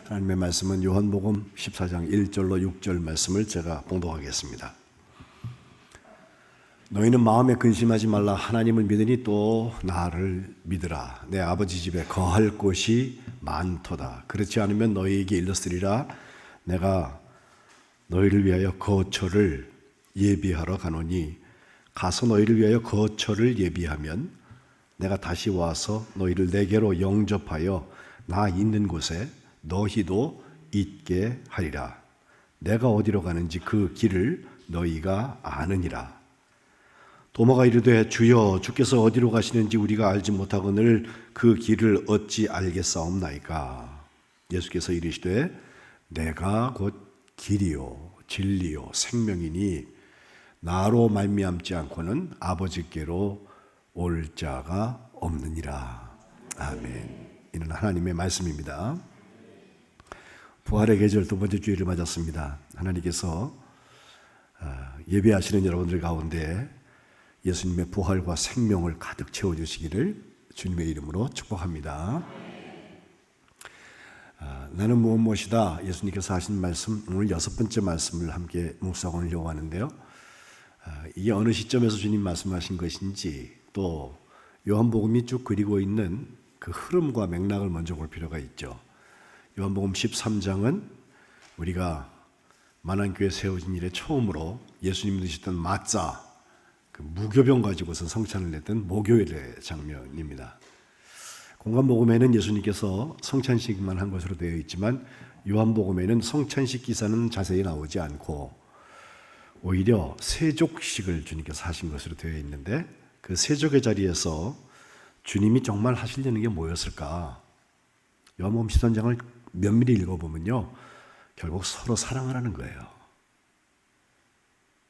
하나님의 말씀은 요한복음 14장 1절로 6절 말씀을 제가 봉독하겠습니다. 너희는 마음에 근심하지 말라. 하나님을 믿으니 또 나를 믿으라. 내 아버지 집에 거할 곳이 많도다. 그렇지 않으면 너희에게 일렀으리라. 내가 너희를 위하여 거처를 예비하러 가노니 가서 너희를 위하여 거처를 예비하면 내가 다시 와서 너희를 내게로 영접하여 나 있는 곳에 너희도 있게 하리라. 내가 어디로 가는지 그 길을 너희가 아느니라. 도마가 이르되 주여 주께서 어디로 가시는지 우리가 알지 못하거늘 그 길을 어찌 알겠사옵나이까. 예수께서 이르시되 내가 곧 길이요 진리요 생명이니 나로 말미암지 않고는 아버지께로 올 자가 없느니라. 아멘. 이는 하나님의 말씀입니다. 부활의 계절 두 번째 주일을 맞았습니다. 하나님께서 예배하시는 여러분들 가운데 예수님의 부활과 생명을 가득 채워주시기를 주님의 이름으로 축복합니다. 나는 무엇이다. 예수님께서 하신 말씀, 오늘 6번째 말씀을 함께 묵상하려고 하는데요. 이게 어느 시점에서 주님 말씀하신 것인지 또 요한복음이 쭉 그리고 있는 그 흐름과 맥락을 먼저 볼 필요가 있죠. 요한복음 13장은 우리가 만안교회 세워진 이래 처음으로 예수님이 드셨던 마짜, 그 무교병 가지고서 성찬을 냈던 모교일의 장면입니다. 공관복음에는 예수님께서 성찬식만 한 것으로 되어 있지만 요한복음에는 성찬식 기사는 자세히 나오지 않고 오히려 세족식을 주님께서 하신 것으로 되어 있는데 그 세족의 자리에서 주님이 정말 하시려는 게 뭐였을까? 요한복음 13장을 면밀히 읽어보면요, 결국 서로 사랑하라는 거예요.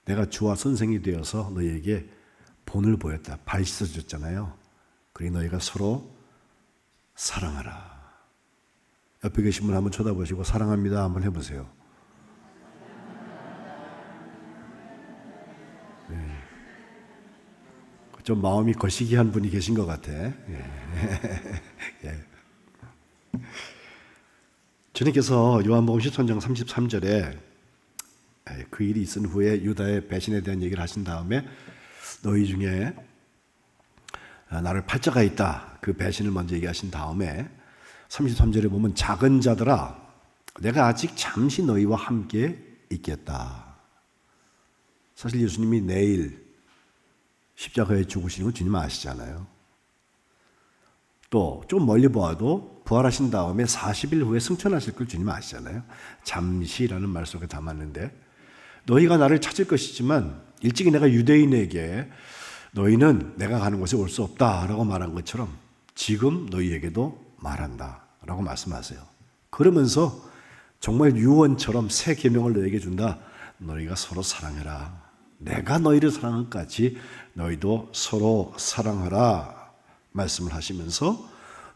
내가 주와 선생이 되어서 너희에게 본을 보였다. 발 씻어줬잖아요. 그러니 너희가 서로 사랑하라. 옆에 계신 분 한번 쳐다보시고 사랑합니다 한번 해보세요. 네. 좀 마음이 거시기한 분이 계신 것 같아. 예. 주님께서 요한복음 13장 33절에 그 일이 있은 후에 유다의 배신에 대한 얘기를 하신 다음에 너희 중에 나를 팔자가 있다. 그 배신을 먼저 얘기하신 다음에 33절에 보면 작은 자들아 내가 아직 잠시 너희와 함께 있겠다. 사실 예수님이 내일 십자가에 죽으시는 건 주님 아시잖아요. 또 좀 멀리 보아도 부활하신 다음에 40일 후에 승천하실 걸 주님 아시잖아요. 잠시라는 말 속에 담았는데 너희가 나를 찾을 것이지만 일찍이 내가 유대인에게 너희는 내가 가는 곳에 올 수 없다라고 말한 것처럼 지금 너희에게도 말한다 라고 말씀하세요. 그러면서 정말 유언처럼 새 계명을 너희에게 준다. 너희가 서로 사랑해라. 내가 너희를 사랑한 것 같이 너희도 서로 사랑하라 말씀을 하시면서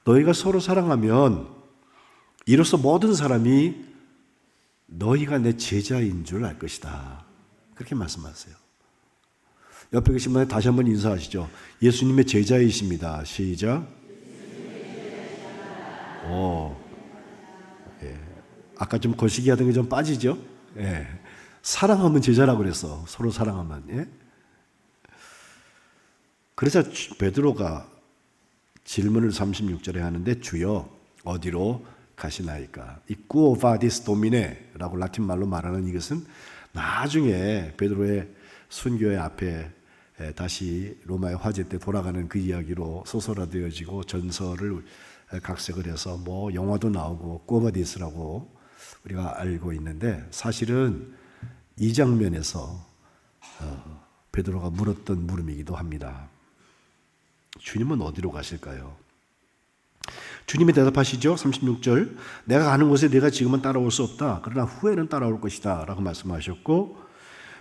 너희가 서로 사랑하면 이로써 모든 사람이 너희가 내 제자인 줄 알 것이다. 그렇게 말씀하세요. 옆에 계신 분에 다시 한번 인사하시죠. 예수님의 제자이십니다. 시작. 예. 아까 좀 거시기 하던 게 좀 빠지죠? 예. 사랑하면 제자라고 그랬어. 서로 사랑하면. 예? 그래서 베드로가 질문을 36절에 하는데 주여 어디로 가시나이까? 이 꾸오 바디스 도미네라고 라틴 말로 말하는 이것은 나중에 베드로의 순교의 앞에 다시 로마의 화재 때 돌아가는 그 이야기로 소설화되어지고 전설을 각색을 해서 뭐 영화도 나오고 꾸오바디스라고 우리가 알고 있는데 사실은 이 장면에서 베드로가 물었던 물음이기도 합니다. 주님은 어디로 가실까요? 주님이 대답하시죠. 36절 내가 가는 곳에 내가 지금은 따라올 수 없다. 그러나 후에는 따라올 것이다 라고 말씀하셨고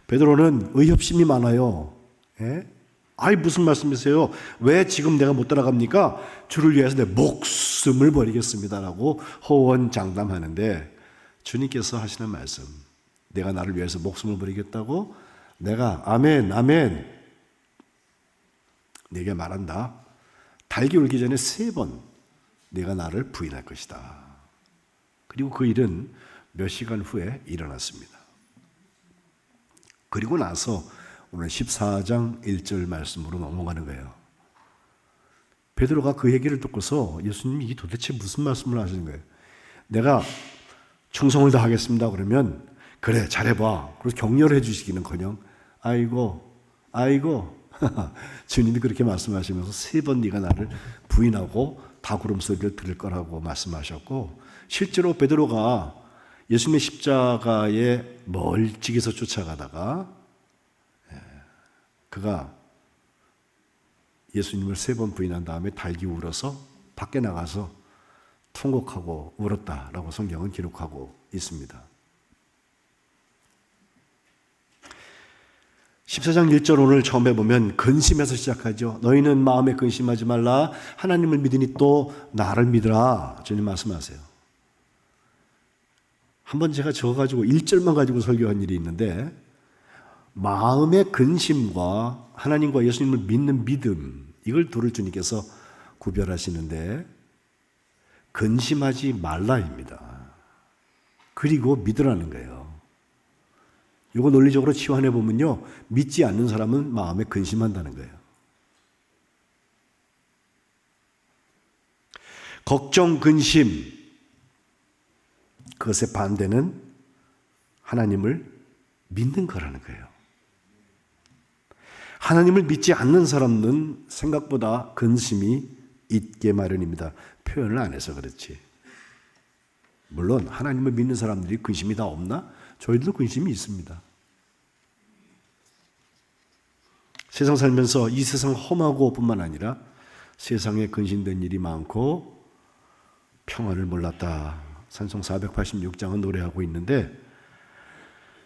베드로는 의협심이 많아요. 예? 아이 무슨 말씀이세요? 왜 지금 내가 못 따라갑니까? 주를 위해서 내 목숨을 버리겠습니다 라고 호언장담하는데 주님께서 하시는 말씀 내가 나를 위해서 목숨을 버리겠다고? 내가 아멘 아멘 네게 말한다. 달기 울기 전에 3번 네가 나를 부인할 것이다. 그리고 그 일은 몇 시간 후에 일어났습니다. 그리고 나서 오늘 14장 1절 말씀으로 넘어가는 거예요. 베드로가 그 얘기를 듣고서 예수님이 이게 도대체 무슨 말씀을 하시는 거예요? 내가 충성을 다하겠습니다. 그러면 그래 잘해봐. 그래서 격려를 해주시기는커녕 아이고 주님이 그렇게 말씀하시면서 3번 네가 나를 부인하고 다구름 소리를 들을 거라고 말씀하셨고, 실제로 베드로가 예수님의 십자가에 멀찍이서 쫓아가다가 그가 예수님을 3번 부인한 다음에 달기 울어서 밖에 나가서 통곡하고 울었다라고 성경은 기록하고 있습니다. 14장 1절 오늘 처음에 보면 근심해서 시작하죠. 너희는 마음에 근심하지 말라. 하나님을 믿으니 또 나를 믿으라. 주님 말씀하세요. 한번 제가 적어가지고 1절만 가지고 설교한 일이 있는데, 마음의 근심과 하나님과 예수님을 믿는 믿음, 이걸 둘을 주님께서 구별하시는데, 근심하지 말라입니다. 그리고 믿으라는 거예요. 이거 논리적으로 치환해 보면요, 믿지 않는 사람은 마음에 근심한다는 거예요. 걱정, 근심, 그것의 반대는 하나님을 믿는 거라는 거예요. 하나님을 믿지 않는 사람은 생각보다 근심이 있게 마련입니다. 표현을 안 해서 그렇지. 물론 하나님을 믿는 사람들이 근심이 다 없나? 저희들도 근심이 있습니다. 세상 살면서 이 세상 험하고 뿐만 아니라 세상에 근심된 일이 많고 평안을 몰랐다. 찬송 486장은 노래하고 있는데,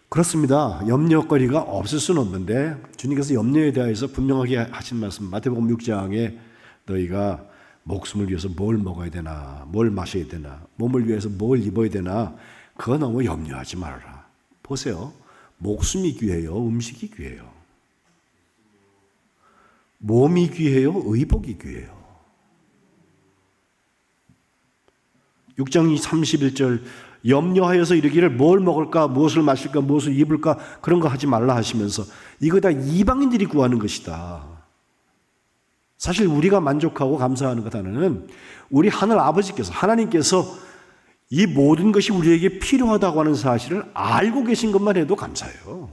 그렇습니다. 염려거리가 없을 수는 없는데 주님께서 염려에 대해서 분명하게 하신 말씀, 마태복음 6장에 너희가 목숨을 위해서 뭘 먹어야 되나, 뭘 마셔야 되나, 몸을 위해서 뭘 입어야 되나, 그거 너무 염려하지 말아라. 보세요. 목숨이 귀해요? 음식이 귀해요? 몸이 귀해요? 의복이 귀해요? 6장 31절 염려하여서 이르기를 뭘 먹을까, 무엇을 마실까, 무엇을 입을까, 그런 거 하지 말라 하시면서 이거 다 이방인들이 구하는 것이다. 사실 우리가 만족하고 감사하는 것 하나는 우리 하늘 아버지께서, 하나님께서 이 모든 것이 우리에게 필요하다고 하는 사실을 알고 계신 것만 해도 감사해요.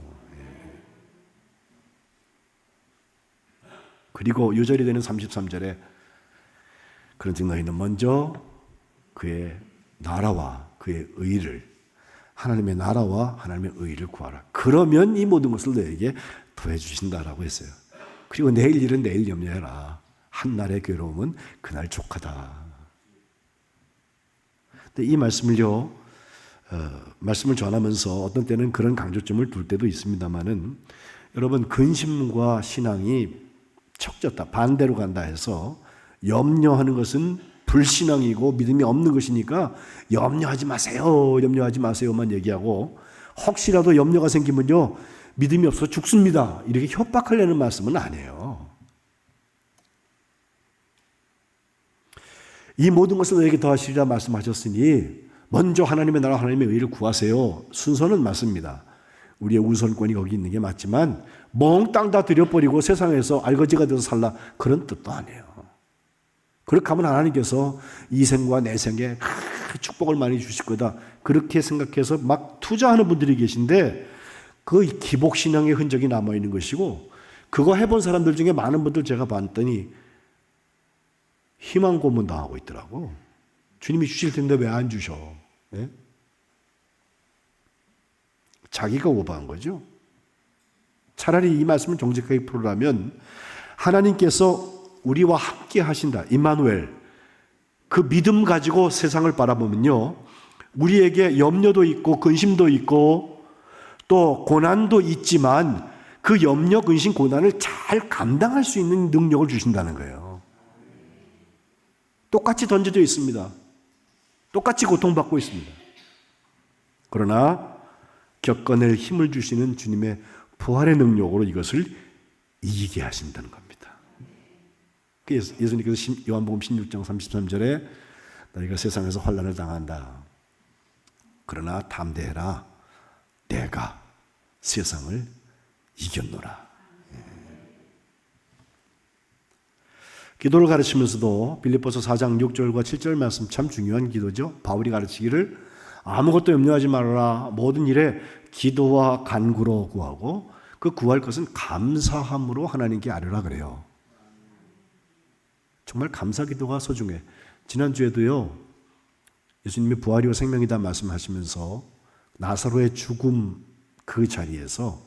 그리고 요절이 되는 33절에 그런즉 너희는 먼저 그의 나라와 그의 의를, 하나님의 나라와 하나님의 의를 구하라. 그러면 이 모든 것을 너에게 더해 주신다라고 했어요. 그리고 내일 일은 내일 염려해라. 한날의 괴로움은 그날 족하다. 근데 이 말씀을요, 말씀을 전하면서 어떤 때는 그런 강조점을 둘 때도 있습니다만은, 여러분, 근심과 신앙이 척졌다, 반대로 간다 해서 염려하는 것은 불신앙이고 믿음이 없는 것이니까 염려하지 마세요, 염려하지 마세요만 얘기하고, 혹시라도 염려가 생기면요 믿음이 없어서 죽습니다, 이렇게 협박하려는 말씀은 아니에요. 이 모든 것을 너에게 더하시리라 말씀하셨으니 먼저 하나님의 나라, 하나님의 의를 구하세요. 순서는 맞습니다. 우리의 우선권이 거기 있는 게 맞지만 몽땅 다 들여버리고 세상에서 알거지가 돼서 살라, 그런 뜻도 아니에요. 그렇게 하면 하나님께서 이 생과 내 생에 축복을 많이 주실 거다, 그렇게 생각해서 막 투자하는 분들이 계신데, 그 기복신앙의 흔적이 남아있는 것이고, 그거 해본 사람들 중에 많은 분들 제가 봤더니 희망 고문 당하고 있더라고. 주님이 주실 텐데 왜 안 주셔? 네? 자기가 오버한 거죠. 차라리 이 말씀을 정직하게 풀으라면 하나님께서 우리와 함께 하신다, 임마누엘, 그 믿음 가지고 세상을 바라보면요, 우리에게 염려도 있고 근심도 있고 또 고난도 있지만 그 염려, 근심, 고난을 잘 감당할 수 있는 능력을 주신다는 거예요. 똑같이 던져져 있습니다. 똑같이 고통받고 있습니다. 그러나 겪어낼 힘을 주시는 주님의 부활의 능력으로 이것을 이기게 하신다는 겁니다. 예수님께서 요한복음 16장 33절에 너희가 세상에서 환난을 당한다. 그러나 담대해라. 내가 세상을 이겼노라. 기도를 가르치면서도 빌립보서 4장 6절과 7절 말씀 참 중요한 기도죠. 바울이 가르치기를 아무것도 염려하지 말아라. 모든 일에 기도와 간구로 구하고 그 구할 것은 감사함으로 하나님께 아뢰라 그래요. 정말 감사 기도가 소중해. 지난주에도요. 예수님이 부활이요 생명이다 말씀하시면서 나사로의 죽음 그 자리에서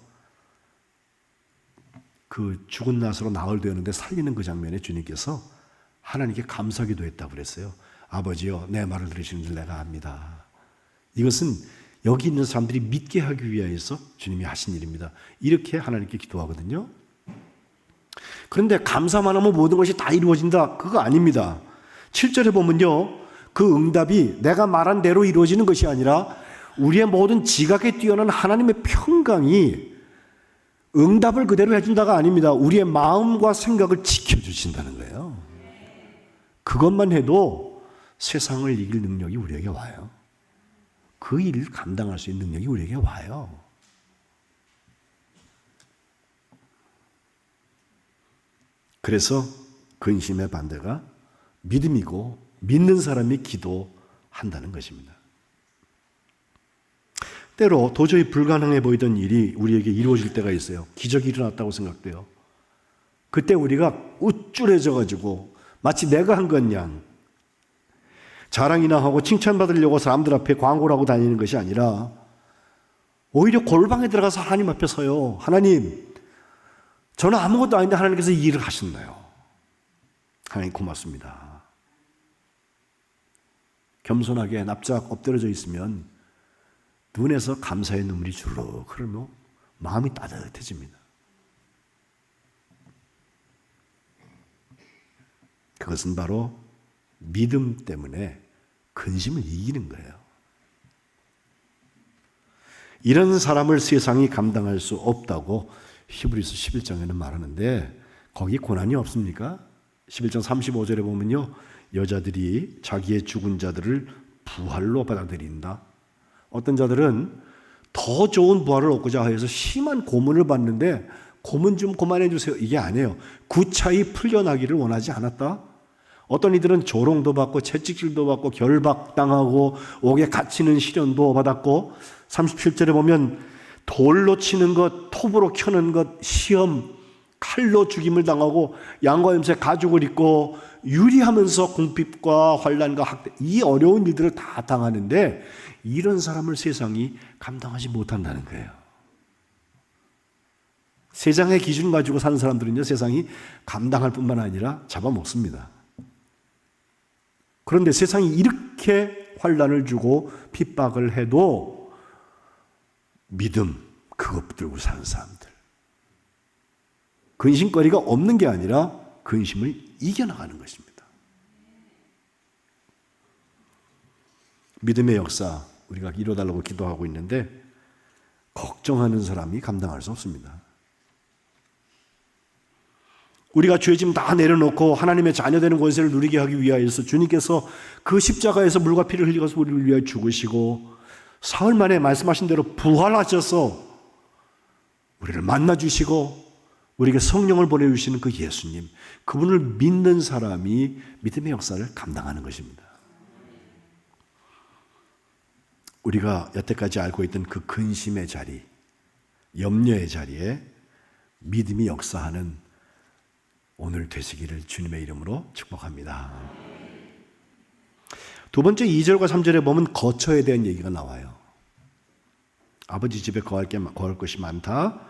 그 죽은 나사로 나흘 되었는데 살리는 그 장면에 주님께서 하나님께 감사 기도했다고 그랬어요. 아버지여 내 말을 들으시는 줄 내가 압니다. 이것은 여기 있는 사람들이 믿게 하기 위하여서 주님이 하신 일입니다. 이렇게 하나님께 기도하거든요. 그런데 감사만 하면 모든 것이 다 이루어진다. 그거 아닙니다. 7절에 보면요. 그 응답이 내가 말한 대로 이루어지는 것이 아니라 우리의 모든 지각에 뛰어난 하나님의 평강이 응답을 그대로 해준다가 아닙니다. 우리의 마음과 생각을 지켜주신다는 거예요. 그것만 해도 세상을 이길 능력이 우리에게 와요. 그 일을 감당할 수 있는 능력이 우리에게 와요. 그래서 근심의 반대가 믿음이고 믿는 사람이 기도한다는 것입니다. 때로 도저히 불가능해 보이던 일이 우리에게 이루어질 때가 있어요. 기적이 일어났다고 생각돼요. 그때 우리가 우쭐해져 가지고 마치 내가 한 것 양 자랑이나 하고 칭찬받으려고 사람들 앞에 광고를 하고 다니는 것이 아니라 오히려 골방에 들어가서 하나님 앞에 서요. 하나님, 저는 아무것도 아닌데 하나님께서 이 일을 하셨나요? 하나님 고맙습니다. 겸손하게 납작 엎드려져 있으면 눈에서 감사의 눈물이 주르륵 흐르며 마음이 따뜻해집니다. 그것은 바로 믿음 때문에 근심을 이기는 거예요. 이런 사람을 세상이 감당할 수 없다고 히브리서 11장에는 말하는데 거기 고난이 없습니까? 11장 35절에 보면요. 여자들이 자기의 죽은 자들을 부활로 받아들인다. 어떤 자들은 더 좋은 부활을 얻고자 해서 심한 고문을 받는데 고문 좀 그만해 주세요. 이게 아니에요. 구차히 풀려나기를 원하지 않았다. 어떤 이들은 조롱도 받고 채찍질도 받고 결박당하고 옥에 갇히는 시련도 받았고 37절에 보면 돌로 치는 것, 톱으로 켜는 것, 시험, 칼로 죽임을 당하고 양과 염소의 가죽을 입고 유리하면서 궁핍과 환난과 학대 이 어려운 일들을 다 당하는데 이런 사람을 세상이 감당하지 못한다는 거예요. 세상의 기준 가지고 사는 사람들은요 세상이 감당할 뿐만 아니라 잡아먹습니다. 그런데 세상이 이렇게 환난을 주고 핍박을 해도 믿음 그것 붙들고 사는 사람들 근심거리가 없는 게 아니라 근심을 이겨나가는 것입니다. 믿음의 역사 우리가 이뤄달라고 기도하고 있는데 걱정하는 사람이 감당할 수 없습니다. 우리가 죄짐 다 내려놓고 하나님의 자녀되는 권세를 누리게 하기 위하여서 주님께서 그 십자가에서 물과 피를 흘리셔서 우리를 위하여 죽으시고 사흘 만에 말씀하신 대로 부활하셔서 우리를 만나주시고 우리에게 성령을 보내주시는 그 예수님 그분을 믿는 사람이 믿음의 역사를 감당하는 것입니다. 우리가 여태까지 알고 있던 그 근심의 자리, 염려의 자리에 믿음이 역사하는 오늘 되시기를 주님의 이름으로 축복합니다. 두 번째 2절과 3절에 보면 거처에 대한 얘기가 나와요. 아버지 집에 거할 것이 많다.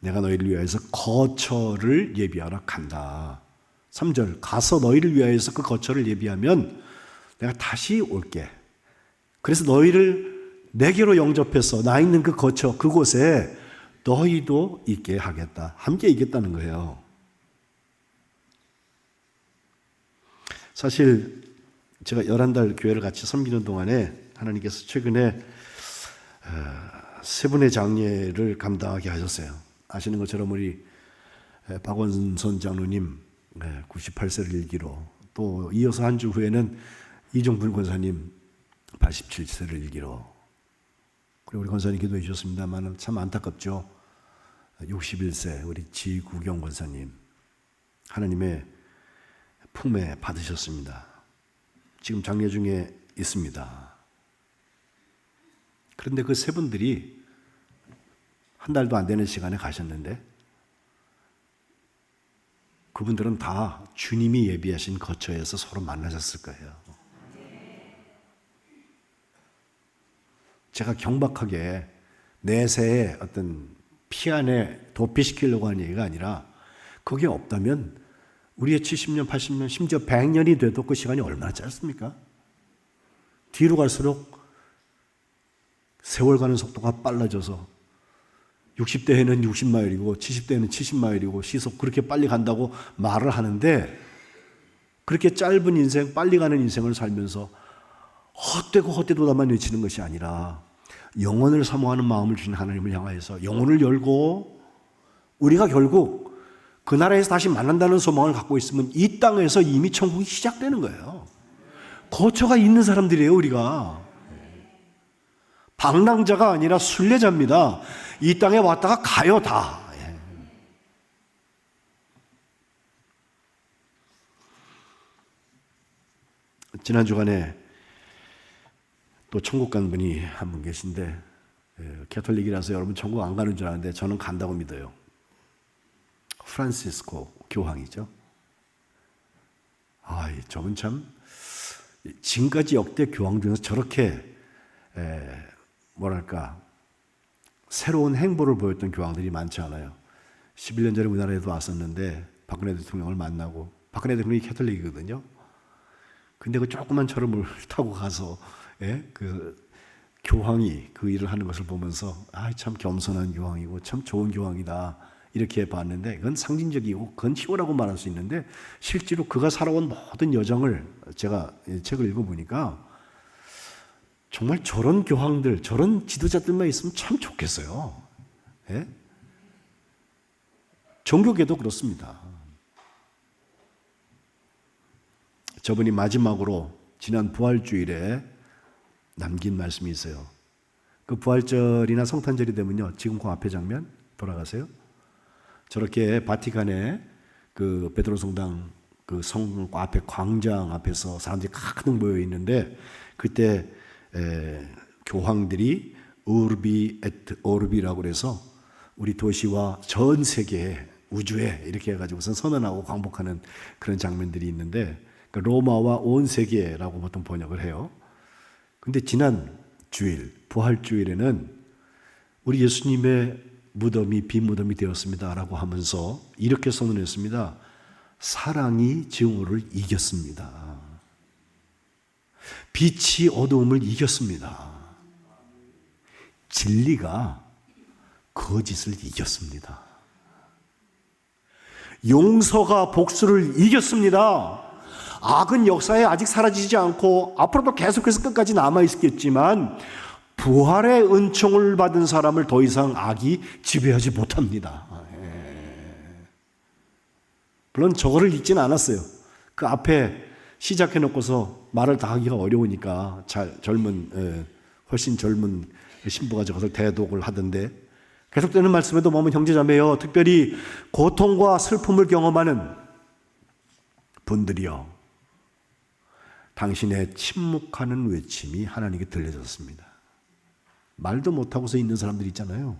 내가 너희를 위하여서 거처를 예비하러 간다. 3절 가서 너희를 위하여서 그 거처를 예비하면 내가 다시 올게. 그래서 너희를 내게로 영접해서 나 있는 그 거처 그곳에 너희도 있게 하겠다. 함께 있겠다는 거예요. 사실 제가 11달 교회를 같이 섬기는 동안에 하나님께서 최근에 세 분의 장례를 감당하게 하셨어요. 아시는 것처럼 우리 박원선 장로님 98세를 일기로 또 이어서 한 주 후에는 이종분 권사님 87세를 일기로 그리고 우리 권사님 기도해 주셨습니다만 참 안타깝죠. 61세 우리 지구경 권사님 하나님의 품에 받으셨습니다. 지금 장례 중에 있습니다. 그런데 그 세 분들이 한 달도 안 되는 시간에 가셨는데 그분들은 다 주님이 예비하신 거처에서 서로 만나셨을 거예요. 제가 경박하게 내세에 어떤 피 안에 도피시키려고 하는 얘기가 아니라 그게 없다면 우리의 70년, 80년, 심지어 100년이 돼도 그 시간이 얼마나 짧습니까? 뒤로 갈수록 세월 가는 속도가 빨라져서 60대에는 60마일이고 70대에는 70마일이고 시속 그렇게 빨리 간다고 말을 하는데 그렇게 짧은 인생, 빨리 가는 인생을 살면서 헛되고 헛되도다만 외치는 것이 아니라 영혼을 사모하는 마음을 주신 하나님을 향하여서 영혼을 열고 우리가 결국 그 나라에서 다시 만난다는 소망을 갖고 있으면 이 땅에서 이미 천국이 시작되는 거예요. 거처가 있는 사람들이에요, 우리가. 방랑자가 아니라 순례자입니다. 이 땅에 왔다가 가요, 다. 지난 주간에 또 천국 간 분이 한 분 계신데 캐톨릭이라서 여러분 천국 안 가는 줄 아는데 저는 간다고 믿어요. 프란시스코 교황이죠. 저분 참 지금까지 역대 교황 중에서 저렇게 새로운 행보를 보였던 교황들이 많지 않아요. 11년 전에 우리나라에도 왔었는데 박근혜 대통령을 만나고 박근혜 대통령이 캐톨릭이거든요. 근데 그 조그만 저름을 타고 가서 그 교황이 그 일을 하는 것을 보면서 참 겸손한 교황이고 참 좋은 교황이다 이렇게 봤는데 그건 상징적이고 그건 희호라고 말할 수 있는데 실제로 그가 살아온 모든 여정을 제가 책을 읽어보니까 정말 저런 교황들, 저런 지도자들만 있으면 참 좋겠어요. 종교계도 그렇습니다. 저분이 마지막으로 지난 부활주일에 남긴 말씀이 있어요. 그 부활절이나 성탄절이 되면요, 지금 그 앞에 장면 돌아가세요. 저렇게 바티칸에 그 베드로 성당 그 성 앞에 광장 앞에서 사람들이 가득 모여 있는데 그때 교황들이 우르비 에트 오르비라고 그래서 우리 도시와 전 세계 우주에 이렇게 해가지고선 선언하고 광복하는 그런 장면들이 있는데 로마와 온 세계라고 보통 번역을 해요. 근데 지난 주일, 부활주일에는 우리 예수님의 무덤이 빈 무덤이 되었습니다 라고 하면서 이렇게 선언했습니다. 사랑이 증오를 이겼습니다. 빛이 어두움을 이겼습니다. 진리가 거짓을 이겼습니다. 용서가 복수를 이겼습니다. 악은 역사에 아직 사라지지 않고 앞으로도 계속해서 끝까지 남아있겠지만 부활의 은총을 받은 사람을 더 이상 악이 지배하지 못합니다. 물론 저거를 읽지는 않았어요. 그 앞에 시작해놓고서 말을 다 하기가 어려우니까 훨씬 젊은 신부가 저것을 대독을 하던데 계속되는 말씀에도 보면 형제자매여 특별히 고통과 슬픔을 경험하는 분들이여 당신의 침묵하는 외침이 하나님께 들려졌습니다. 말도 못하고서 있는 사람들 있잖아요.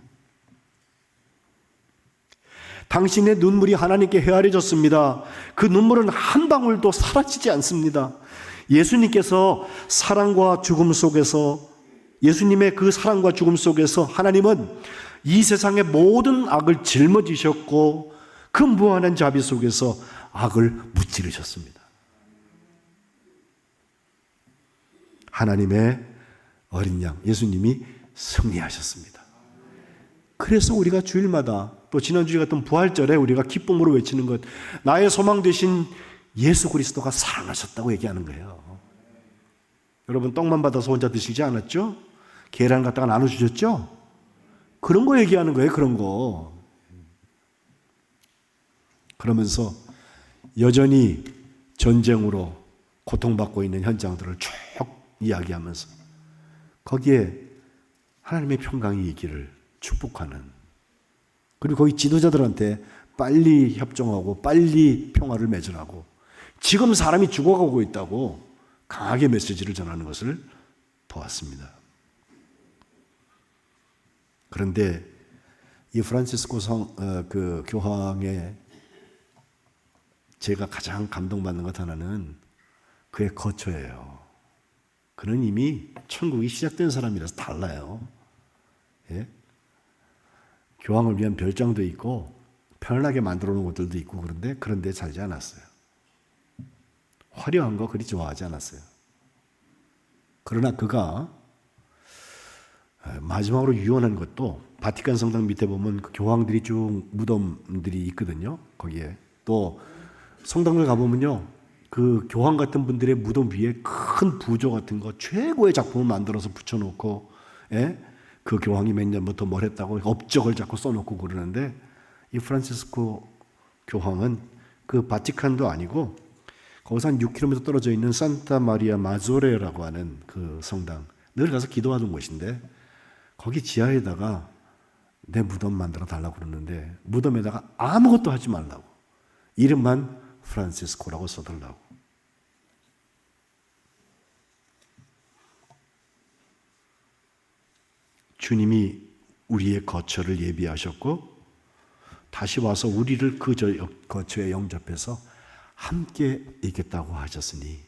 당신의 눈물이 하나님께 헤아려졌습니다. 그 눈물은 한 방울도 사라지지 않습니다. 예수님께서 사랑과 죽음 속에서 예수님의 그 사랑과 죽음 속에서 하나님은 이 세상의 모든 악을 짊어지셨고 그 무한한 자비 속에서 악을 무찌르셨습니다. 하나님의 어린 양 예수님이 승리하셨습니다. 그래서 우리가 주일마다 또 지난주에 같은 부활절에 우리가 기쁨으로 외치는 것 나의 소망 되신 예수 그리스도가 사랑하셨다고 얘기하는 거예요. 여러분 떡만 받아서 혼자 드시지 않았죠? 계란 갖다가 나눠주셨죠? 그런 거 얘기하는 거예요. 그런 거. 그러면서 여전히 전쟁으로 고통받고 있는 현장들을 쭉 이야기하면서 거기에 하나님의 평강이 있기를 축복하는, 그리고 거기 지도자들한테 빨리 협정하고 빨리 평화를 맺으라고, 지금 사람이 죽어가고 있다고 강하게 메시지를 전하는 것을 보았습니다. 그런데 이 프란시스코 그 교황의 제가 가장 감동받는 것 하나는 그의 거처예요. 그는 이미 천국이 시작된 사람이라서 달라요. 예? 교황을 위한 별장도 있고 편안하게 만들어 놓은 곳들도 있고, 그런데 살지 않았어요. 화려한 거 그리 좋아하지 않았어요. 그러나 그가 마지막으로 유언한 것도, 바티칸 성당 밑에 보면 그 교황들이 쭉 무덤들이 있거든요. 거기에 또 성당을 가보면요, 그 교황 같은 분들의 무덤 위에 큰 부조 같은 거 최고의 작품을 만들어서 붙여놓고, 그 교황이 몇 년부터 뭘 했다고 업적을 자꾸 써놓고 그러는데, 이 프란시스코 교황은 그 바티칸도 아니고 거기서 한 6km 떨어져 있는 산타 마리아 마조레라고 하는 그 성당, 늘 가서 기도하는 곳인데, 거기 지하에다가 내 무덤 만들어 달라고 그러는데, 무덤에다가 아무것도 하지 말라고, 이름만 프란시스코라고 써달라고. 주님이 우리의 거처를 예비하셨고 다시 와서 우리를 그 거처에 영접해서 함께 있겠다고 하셨으니,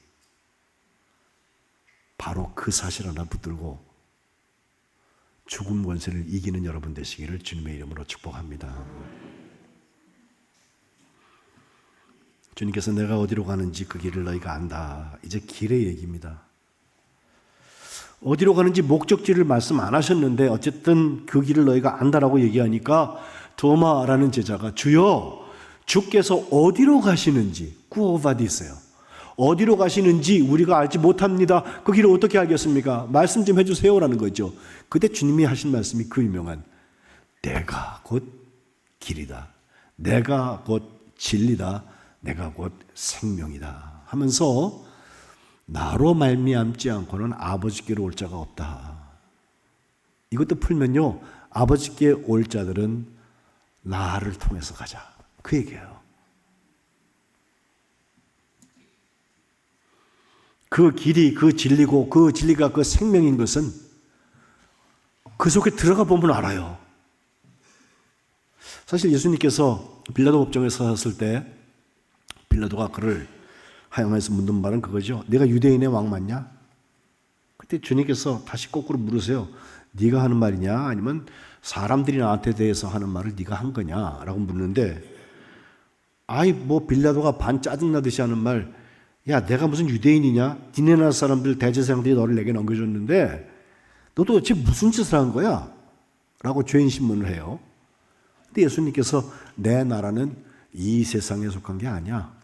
바로 그 사실 하나 붙들고 죽음 권세를 이기는 여러분 되시기를 주님의 이름으로 축복합니다. 주님께서 내가 어디로 가는지 그 길을 너희가 안다. 이제 길의 얘기입니다. 어디로 가는지 목적지를 말씀 안 하셨는데 어쨌든 그 길을 너희가 안다라고 얘기하니까 도마라는 제자가 주여, 주께서 어디로 가시는지 꾸어바디세요. 어디로 가시는지 우리가 알지 못합니다. 그 길을 어떻게 알겠습니까? 말씀 좀 해주세요라는 거죠. 그때 주님이 하신 말씀이 그 유명한 내가 곧 길이다, 내가 곧 진리다, 내가 곧 생명이다 하면서 나로 말미암지 않고는 아버지께로 올 자가 없다. 이것도 풀면요, 아버지께 올 자들은 나를 통해서 가자, 그 얘기예요. 그 길이 그 진리고 그 진리가 그 생명인 것은 그 속에 들어가 보면 알아요. 사실 예수님께서 빌라도 법정에 섰을 때 빌라도가 그를 하양해서 묻는 말은 그거죠. 네가 유대인의 왕 맞냐? 그때 주님께서 다시 거꾸로 물으세요. 네가 하는 말이냐, 아니면 사람들이 나한테 대해서 하는 말을 네가 한 거냐? 라고 묻는데, 아이 뭐 빌라도가 반 짜증나듯이 하는 말, 야 내가 무슨 유대인이냐? 니네 나라 사람들 대제사장들이 너를 내게 넘겨줬는데 너 도대체 무슨 짓을 한 거야? 라고 죄인 신문을 해요. 근데 예수님께서 내 나라는 이 세상에 속한 게 아니야.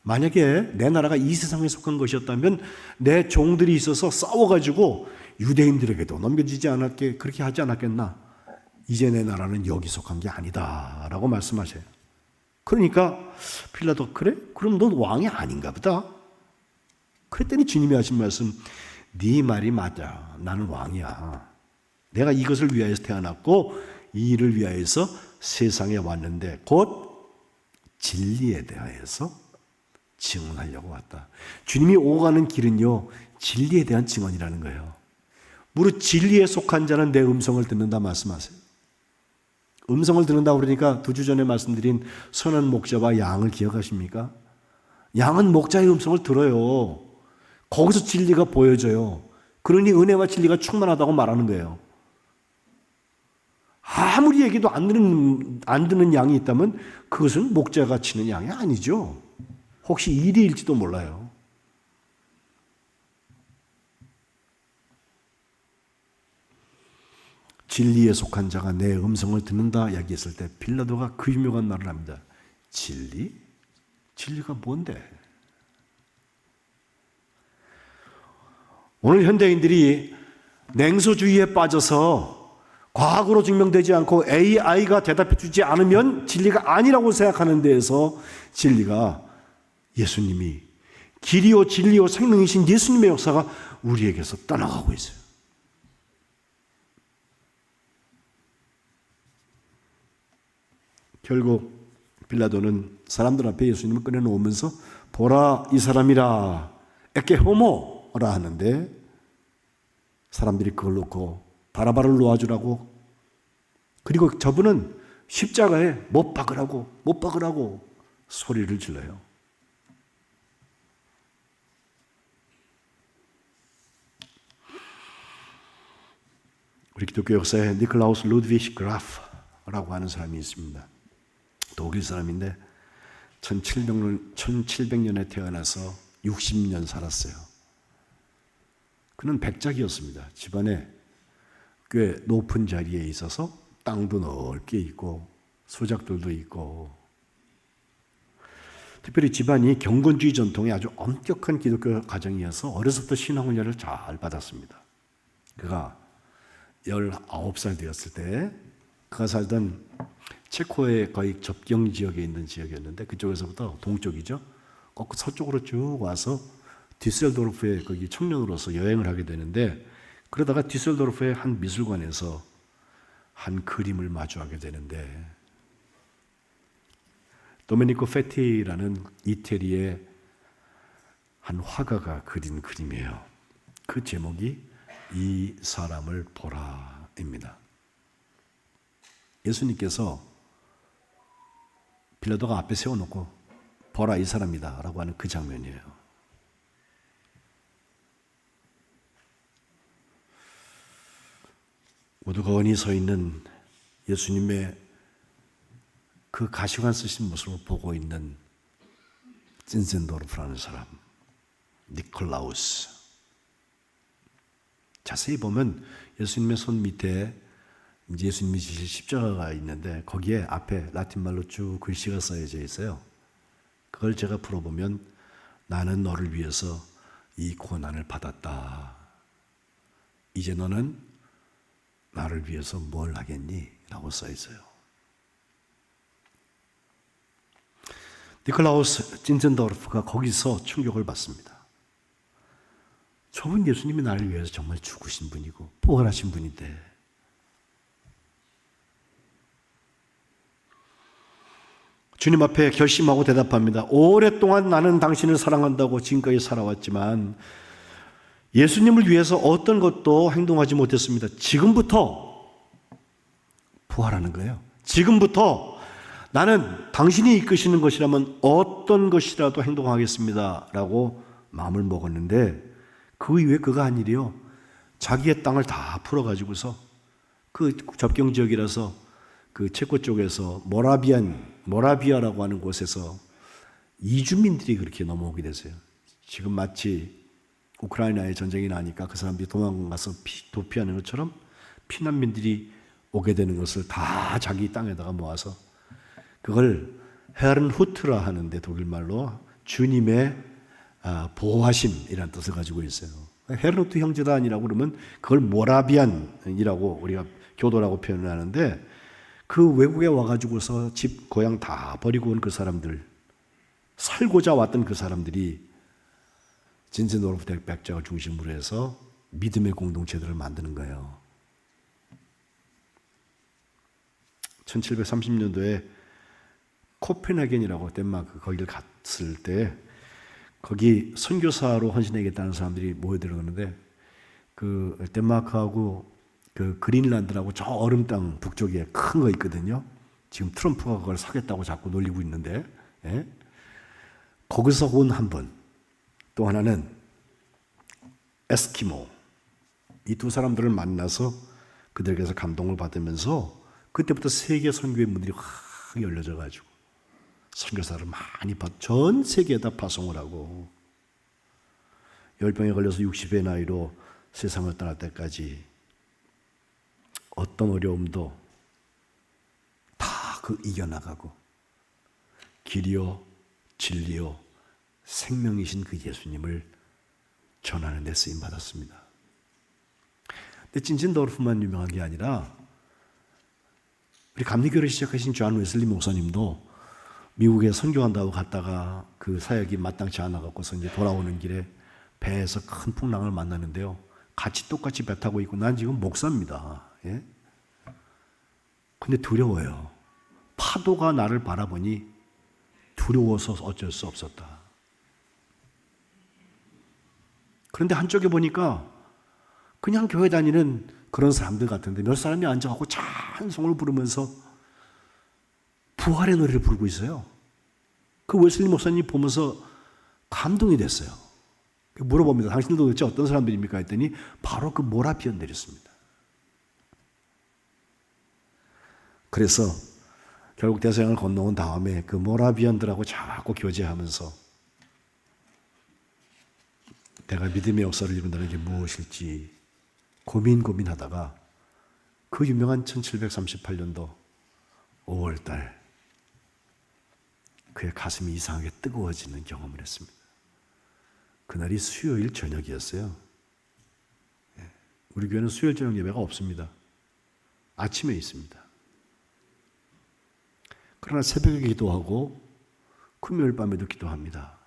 만약에 내 나라가 이 세상에 속한 것이었다면 내 종들이 있어서 싸워가지고 유대인들에게도 넘겨지지 않았게 그렇게 하지 않았겠나? 이제 내 나라는 여기 속한 게 아니다 라고 말씀하세요. 그러니까 빌라도 그래? 그럼 넌 왕이 아닌가 보다. 그랬더니 주님이 하신 말씀, 네 말이 맞아. 나는 왕이야. 내가 이것을 위하여서 태어났고 이 일을 위하여서 세상에 왔는데 곧 진리에 대하여서 증언하려고 왔다. 주님이 오가는 길은요, 진리에 대한 증언이라는 거예요. 무릇 진리에 속한 자는 내 음성을 듣는다 말씀하세요. 음성을 듣는다 그러니까 2주 전에 말씀드린 선한 목자와 양을 기억하십니까? 양은 목자의 음성을 들어요. 거기서 진리가 보여져요. 그러니 은혜와 진리가 충만하다고 말하는 거예요. 아무리 얘기도 안 듣는 양이 있다면 그것은 목자가 치는 양이 아니죠. 혹시 이리일지도 몰라요. 진리에 속한 자가 내 음성을 듣는다 이야기했을 때 빌라도가 그 유명한 말을 합니다. 진리? 진리가 뭔데? 오늘 현대인들이 냉소주의에 빠져서 과학으로 증명되지 않고 AI가 대답해 주지 않으면 진리가 아니라고 생각하는 데에서 진리가 예수님이 길이요 진리요 생명이신 예수님의 역사가 우리에게서 떠나가고 있어요. 결국 빌라도는 사람들 앞에 예수님을 꺼내놓으면서 보라 이 사람이라 에케 호모라 하는데 사람들이 그걸 놓고 바라바를 놓아주라고, 그리고 저분은 십자가에 못 박으라고 소리를 질러요. 우리 기독교 역사에 니클라우스 루드비히 그라프라고 하는 사람이 있습니다. 독일 사람인데 1700년에 태어나서 60년 살았어요. 그는 백작이었습니다. 집안에 꽤 높은 자리에 있어서 땅도 넓게 있고 소작들도 있고, 특별히 집안이 경건주의 전통의 아주 엄격한 기독교 가정이어서 어려서부터 신앙훈련을 잘 받았습니다. 그가 19살 되었을 때 그가 살던 체코의 거의 접경 지역에 있는 지역이었는데, 그쪽에서부터 동쪽이죠. 꼭 서쪽으로 쭉 와서 디셀도르프에 거기 청년으로서 여행을 하게 되는데, 그러다가 디셀도르프의 한 미술관에서 한 그림을 마주하게 되는데, 도메니코 페티라는 이태리의 한 화가가 그린 그림이에요. 그 제목이 이 사람을 보라입니다. 예수님께서 빌라도가 앞에 세워놓고 보라 이 사람이다 라고 하는 그 장면이에요. 모두가 원히 서 있는 예수님의 그 가시관 쓰신 모습을 보고 있는 찐센도르프라는 사람, 니콜라우스. 자세히 보면 예수님의 손 밑에 이제 예수님이 지실 십자가가 있는데 거기에 앞에 라틴 말로 쭉 글씨가 써져 있어요. 그걸 제가 풀어보면 나는 너를 위해서 이 고난을 받았다. 이제 너는 나를 위해서 뭘 하겠니? 라고 써 있어요. 니콜라우스 찐젠도르프가 거기서 충격을 받습니다. 저분 예수님이 나를 위해서 정말 죽으신 분이고 부활하신 분인데, 주님 앞에 결심하고 대답합니다. 오랫동안 나는 당신을 사랑한다고 지금까지 살아왔지만 예수님을 위해서 어떤 것도 행동하지 못했습니다. 지금부터 부활하는 거예요. 지금부터 나는 당신이 이끄시는 것이라면 어떤 것이라도 행동하겠습니다 라고 마음을 먹었는데, 그 이후에 그가 한 일이요, 자기의 땅을 다 풀어가지고서 그 접경 지역이라서 그 체코 쪽에서 모라비아라고 하는 곳에서 이주민들이 그렇게 넘어오게 됐어요. 지금 마치 우크라이나에 전쟁이 나니까 그 사람들이 도망가서 도피하는 것처럼 피난민들이 오게 되는 것을 다 자기 땅에다가 모아서, 그걸 헤른후트라 하는데 독일말로 주님의 보호하심이라는 뜻을 가지고 있어요. 헤른후트 형제단이라고 그러면 그걸 모라비안이라고 우리가 교도라고 표현을 하는데, 그 외국에 와가지고서 집 고향 다 버리고 온 그 사람들, 살고자 왔던 그 사람들이 진센도르프 백작을 중심으로 해서 믿음의 공동체들을 만드는 거예요. 1730년도에 코펜하겐이라고 덴마크 거기를 갔을 때 거기 선교사로 헌신하겠다는 사람들이 모여들었는데, 그 덴마크하고 그 그린란드라고 저 얼음 땅 북쪽에 큰 거 있거든요. 지금 트럼프가 그걸 사겠다고 자꾸 놀리고 있는데, 예? 거기서 온 한 분, 또 하나는 에스키모. 이 두 사람들을 만나서 그들에게서 감동을 받으면서 그때부터 세계 선교의 문들이 확 열려져 가지고 선교사를 많이 전 세계에다 파송을 하고, 열병에 걸려서 60의 나이로 세상을 떠날 때까지 어떤 어려움도 다 그 이겨나가고 길이요 진리요 생명이신 그 예수님을 전하는 데 쓰임 받았습니다. 근데 찐찐도르프만 유명한 게 아니라 우리 감리교를 시작하신 존 웨슬리 목사님도 미국에 선교한다고 갔다가 그 사역이 마땅치 않아 갖고서 이제 돌아오는 길에 배에서 큰 풍랑을 만나는데요, 같이 똑같이 배 타고 있고 난 지금 목사입니다. 예? 근데 두려워요. 파도가 나를 바라보니 두려워서 어쩔 수 없었다. 그런데 한쪽에 보니까 그냥 교회 다니는 그런 사람들 같은데 몇 사람이 앉아갖고 찬송을 부르면서 부활의 노래를 부르고 있어요. 그 웨슬리 목사님 보면서 감동이 됐어요. 물어봅니다. 당신들도 도대체 어떤 사람들입니까? 했더니 바로 그 모라비언들이었습니다. 그래서 결국 대서양을 건너온 다음에 그 모라비언들하고 자꾸 교제하면서 내가 믿음의 역사를 이룬다는 게 무엇일지 고민하다가 그 유명한 1738년도 5월달 그의 가슴이 이상하게 뜨거워지는 경험을 했습니다. 그날이 수요일 저녁이었어요. 우리 교회는 수요일 저녁 예배가 없습니다. 아침에 있습니다. 그러나 새벽에 기도하고 금요일 밤에도 기도합니다.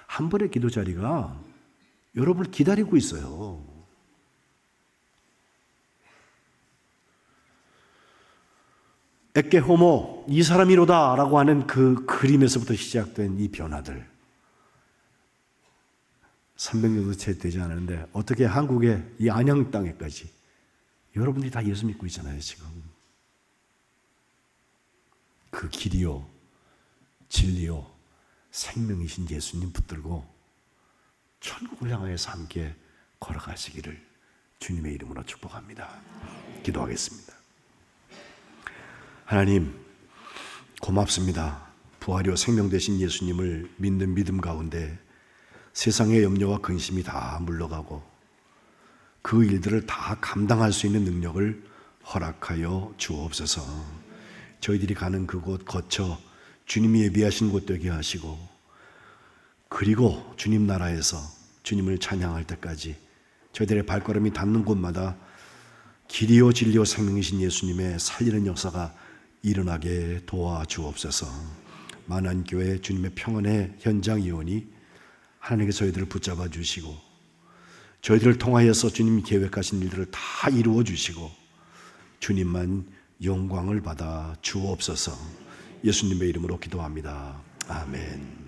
한 번의 기도 자리가 여러분을 기다리고 있어요. 에케 호모, 이 사람이로다 라고 하는 그 그림에서부터 시작된 이 변화들 300년도 채 되지 않았는데 어떻게 한국의 이 안양 땅에까지 여러분들이 다 예수 믿고 있잖아요. 지금 그 길이요 진리요 생명이신 예수님 붙들고 천국을 향해서 함께 걸어가시기를 주님의 이름으로 축복합니다. 기도하겠습니다. 하나님 고맙습니다. 부활이요 생명 되신 예수님을 믿는 믿음 가운데 세상의 염려와 근심이 다 물러가고 그 일들을 다 감당할 수 있는 능력을 허락하여 주옵소서. 저희들이 가는 그곳 거쳐 주님이 예비하신 곳 되게 하시고 그리고 주님 나라에서 주님을 찬양할 때까지 저희들의 발걸음이 닿는 곳마다 길이요 진리요 생명이신 예수님의 살리는 역사가 일어나게 도와주옵소서. 만안교회 주님의 평안의 현장 이원이 하나님께 저희들을 붙잡아 주시고 저희들을 통하여서 주님 계획하신 일들을 다 이루어 주시고 주님만 영광을 받아 주옵소서. 예수님의 이름으로 기도합니다. 아멘.